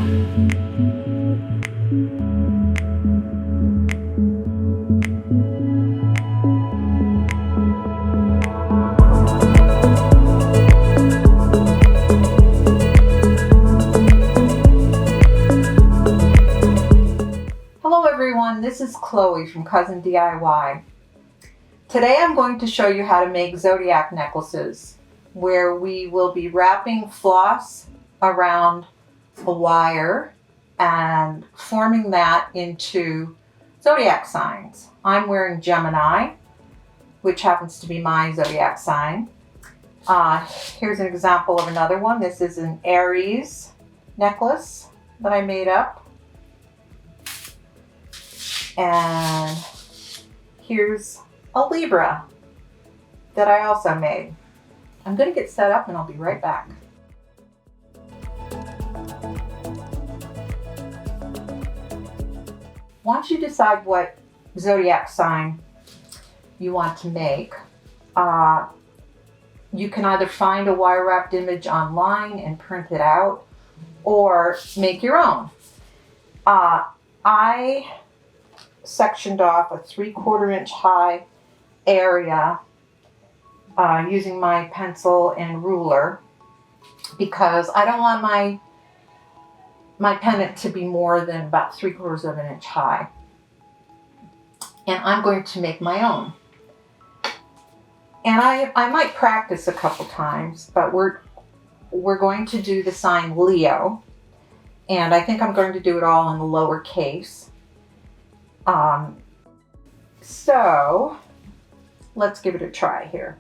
Hello everyone, this is Chloe from Cousin DIY. Today I'm going to show you how to make Zodiac necklaces, where we will be wrapping floss around a wire and forming that into zodiac signs. I'm wearing Gemini, which happens to be my zodiac sign. Here's an example of another one. This is an Aries necklace that I made up. And here's a Libra that I also made. I'm going to get set up and I'll be right back. Once you decide what zodiac sign you want to make, you can either find a wire wrapped image online and print it out or make your own. I sectioned off a 3/4 inch high area using my pencil and ruler because I don't want my pendant to be more than about 3/4 inch high. And I'm going to make my own. And I might practice a couple times, but we're going to do the sign Leo. And I think I'm going to do it all in the lowercase. So let's give it a try here.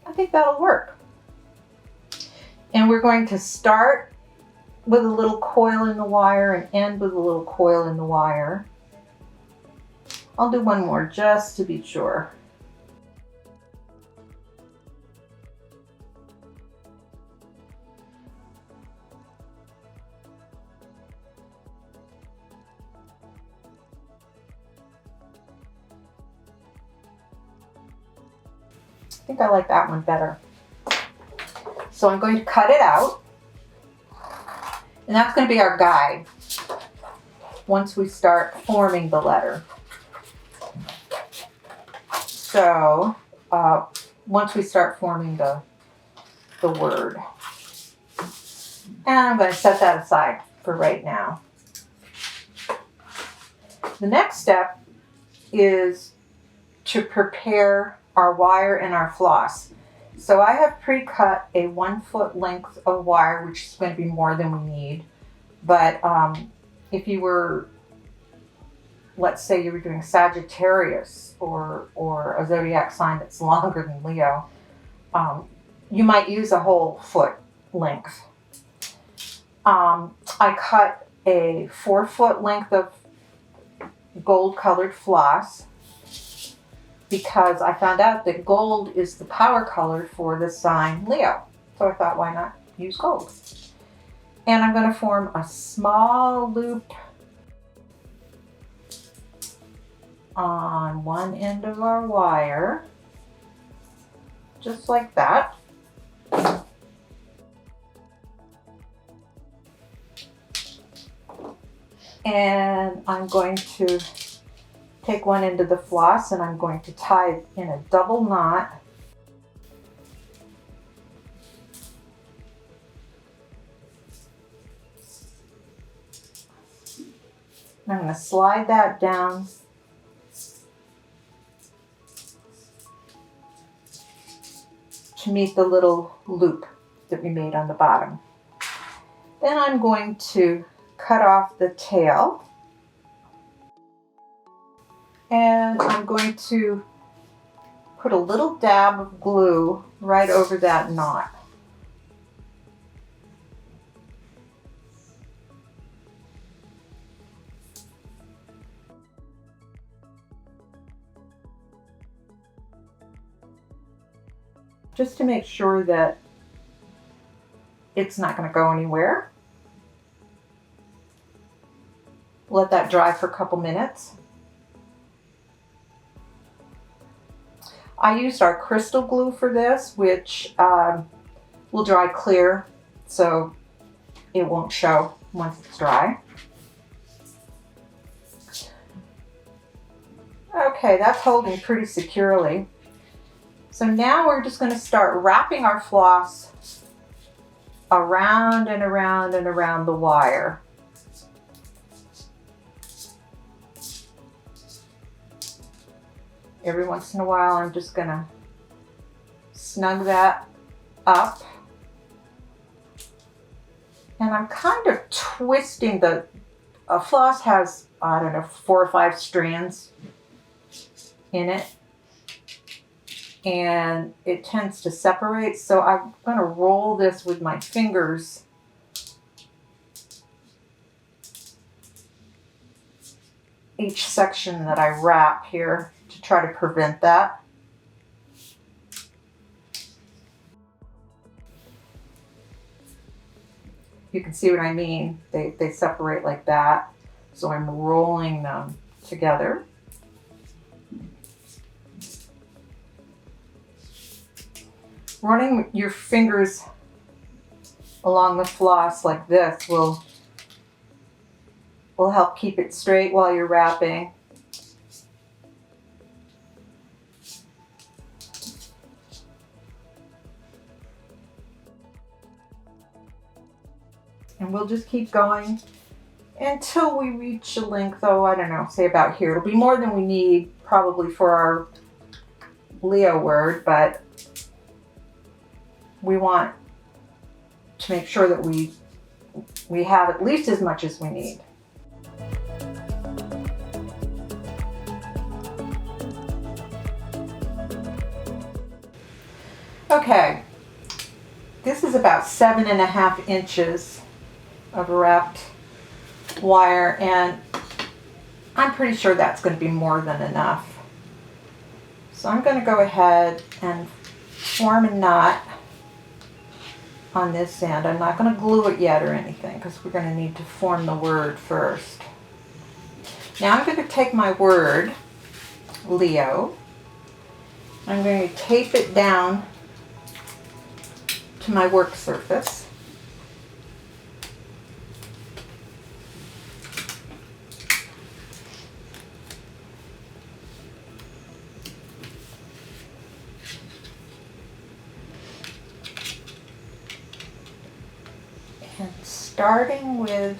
I think that'll work. And we're going to start with a little coil in the wire and end with a little coil in the wire. I'll do one more just to be sure. I think I like that one better. So I'm going to cut it out. And that's going to be our guide once we start forming the letter. So once we start forming the word. And I'm going to set that aside for right now. The next step is to prepare our wire and our floss. So I have pre-cut a 1 foot length of wire, which is going to be more than we need. But if you were, let's say you were doing Sagittarius or a zodiac sign that's longer than Leo, you might use a whole foot length. I cut a 4 foot length of gold colored floss because I found out that gold is the power color for the sign Leo. So I thought, why not use gold? And I'm going to form a small loop on one end of our wire, just like that. And I'm going to take one end of the floss and I'm going to tie it in a double knot. I'm going to slide that down to meet the little loop that we made on the bottom. Then I'm going to cut off the tail. And I'm going to put a little dab of glue right over that knot. Just to make sure that it's not going to go anywhere. let that dry for a couple minutes. I used our crystal glue for this, which will dry clear, so it won't show once it's dry. Okay, that's holding pretty securely. So now we're just going to start wrapping our floss around and around and around the wire. Every once in a while, I'm just going to snug that up. And I'm kind of twisting a floss has, I don't know, 4 or 5 strands in it. And it tends to separate. So I'm going to roll this with my fingers each section that I wrap here to try to prevent that. You can see what I mean. They separate like that. So I'm rolling them together. Running your fingers along the floss like this will help keep it straight while you're wrapping. And we'll just keep going until we reach a length, oh, I don't know, say about here. It'll be more than we need probably for our Leo word, but we want to make sure that we have at least as much as we need. Okay, this is about 7.5 inches of wrapped wire, and I'm pretty sure that's going to be more than enough. So I'm going to go ahead and form a knot on this end. I'm not going to glue it yet or anything because we're going to need to form the word first. Now I'm going to take my word, Leo. I'm going to tape it down to my work surface. And starting with,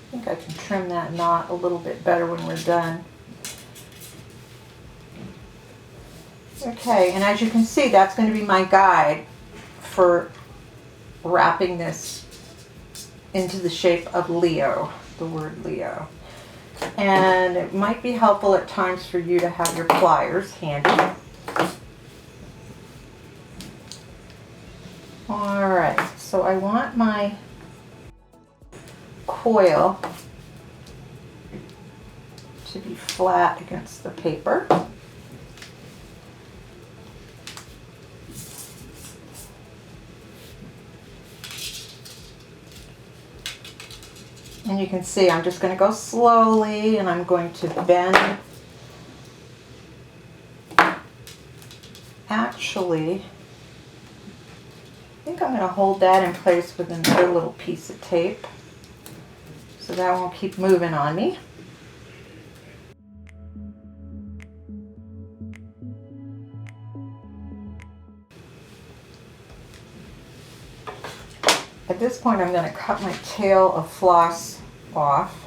I think I can trim that knot a little bit better when we're done. Okay, and as you can see, that's going to be my guide for wrapping this into the shape of Leo, the word Leo. And it might be helpful at times for you to have your pliers handy. Alright, so I want my coil to be flat against the paper. And you can see I'm just going to go slowly, and I'm going to bend. Actually, I think I'm going to hold that in place with another little piece of tape so that won't keep moving on me. At this point, I'm going to cut my tail of floss off.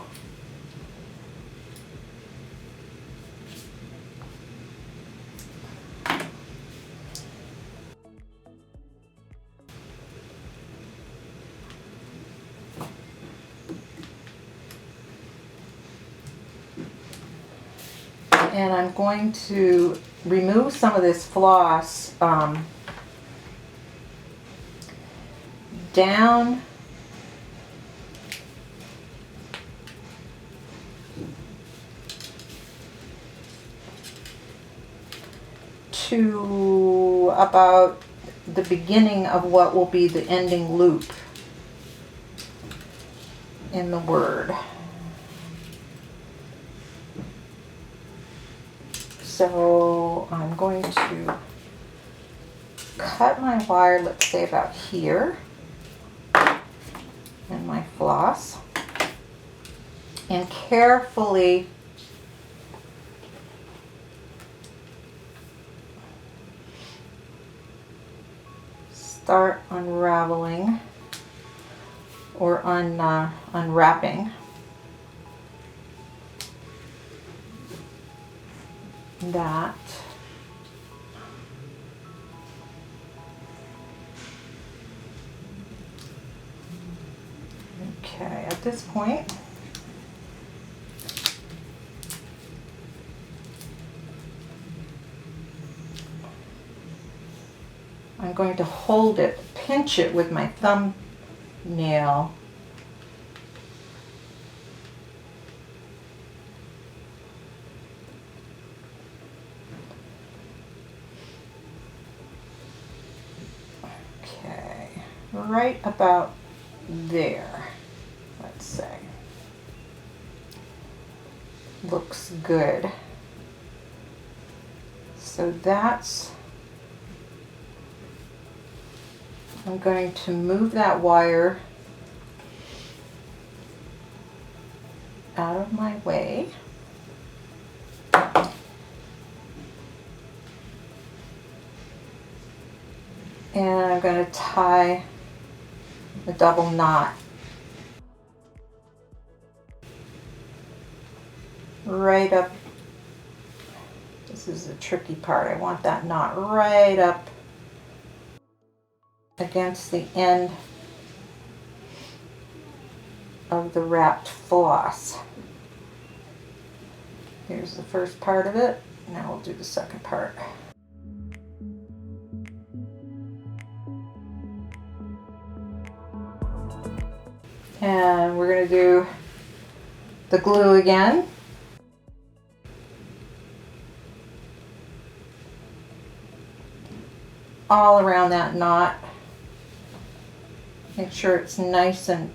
And I'm going to remove some of this floss down to about the beginning of what will be the ending loop. in the word. So I'm going to cut my wire, let's say about here, and my floss, and carefully start unraveling or unwrapping that. Okay, at this point, I'm going to hold it, pinch it with my thumbnail. Okay, right about there, let's say. Looks good. So that's, I'm going to move that wire out of my way. And I'm going to tie a double knot right up. This is the tricky part. I want that knot right up against the end of the wrapped floss. Here's the first part of it. Now we'll do the second part. And we're going to do the glue again. All around that knot. Make sure it's nice and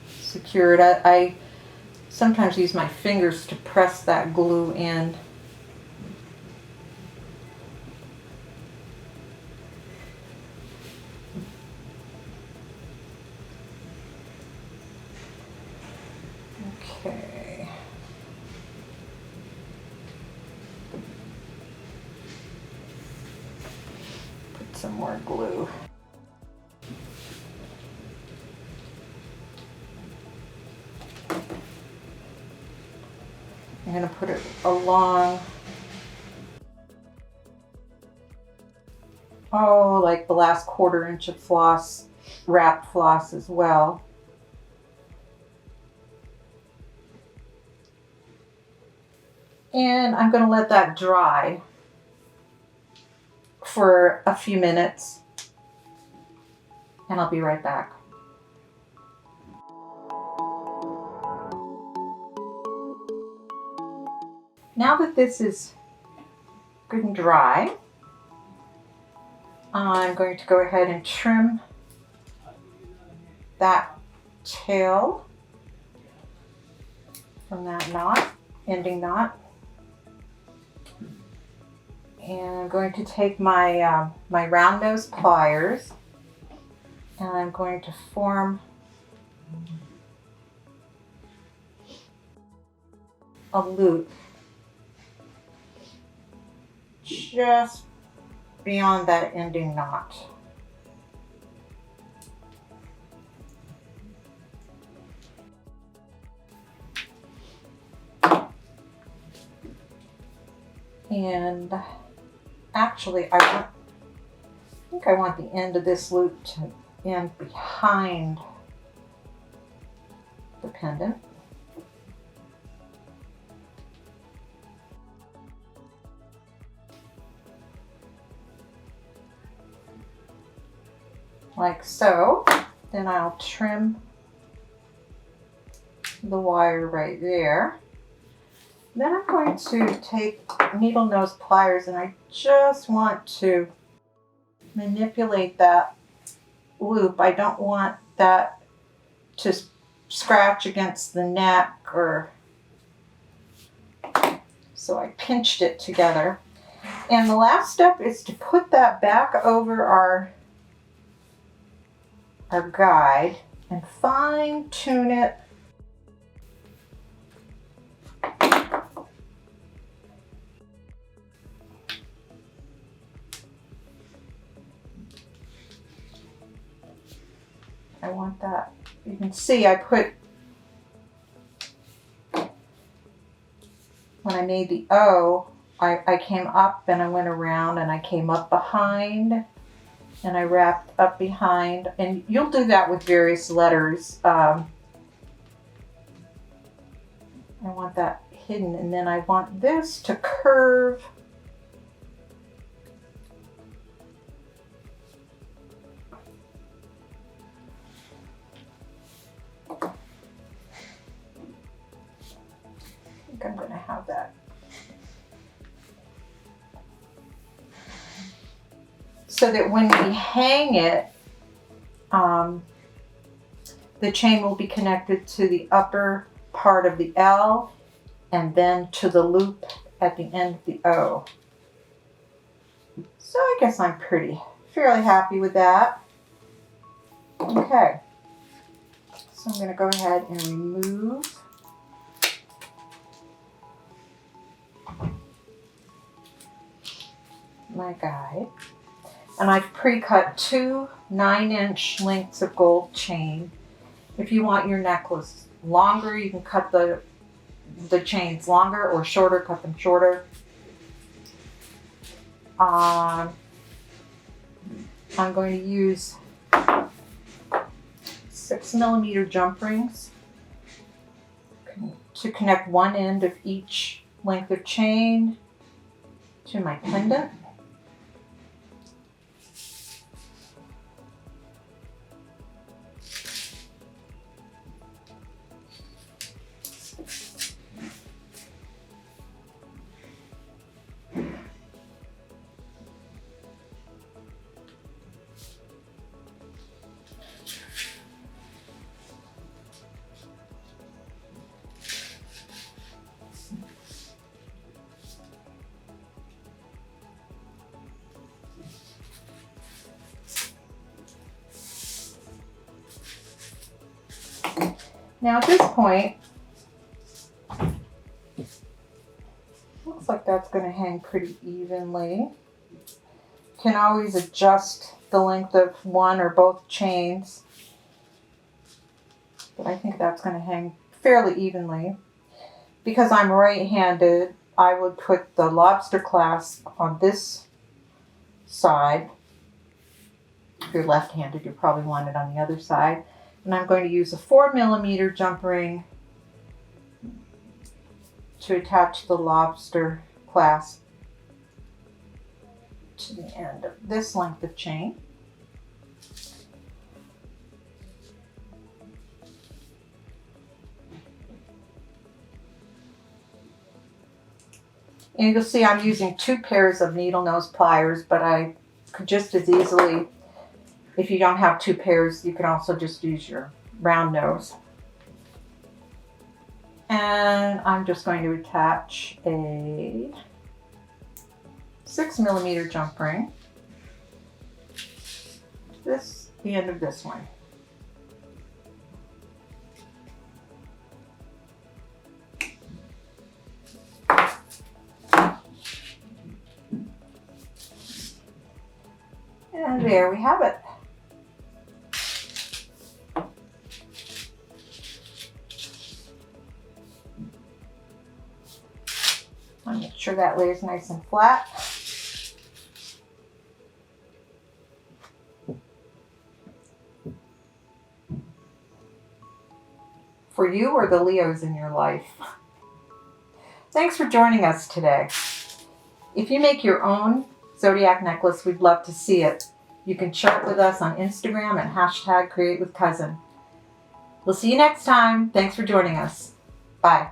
secured. I sometimes use my fingers to press that glue in. Okay. Put some more glue. I'm going to put it along, like the last 1/4 inch of floss, wrapped floss as well. And I'm going to let that dry for a few minutes, and I'll be right back. Now that this is good and dry, I'm going to go ahead and trim that tail from that knot, ending knot. And I'm going to take my, my round nose pliers, and I'm going to form a loop just beyond that ending knot. And actually, I think I want the end of this loop to end behind the pendant. Like so. Then I'll trim the wire right there. Then I'm going to take needle nose pliers, and I just want to manipulate that loop. I don't want that to scratch against the neck, or so I pinched it together. And the last step is to put that back over our guide and fine tune it. I want that. You can see I put, when I made the O, I came up and I went around and I came up behind and I wrapped up behind. And you'll do that with various letters. I want that hidden, and then I want this to curve. I think I'm going to have that. So that when we hang it, the chain will be connected to the upper part of the L and then to the loop at the end of the O. So I guess I'm fairly happy with that. Okay, so I'm going to go ahead and remove my guide. And I've pre-cut 2 9-inch lengths of gold chain. If you want your necklace longer, you can cut the chains longer, or shorter, cut them shorter. I'm going to use 6mm jump rings to connect one end of each length of chain to my pendant. Now at this point, looks like that's going to hang pretty evenly. Can always adjust the length of one or both chains, but I think that's going to hang fairly evenly. Because I'm right-handed, I would put the lobster clasp on this side. If you're left-handed, you probably want it on the other side. And I'm going to use a 4mm jump ring to attach the lobster clasp to the end of this length of chain. And you'll see I'm using 2 pairs of needle nose pliers, but I could just as easily, if you don't have 2 pairs, you can also just use your round nose. And I'm just going to attach a 6mm jump ring to the end of this one. And there we have it. I'll make sure that lays nice and flat. For you or the Leos in your life. Thanks for joining us today. If you make your own Zodiac necklace, we'd love to see it. You can share it with us on Instagram at #CreateWithCousin. We'll see you next time. Thanks for joining us. Bye.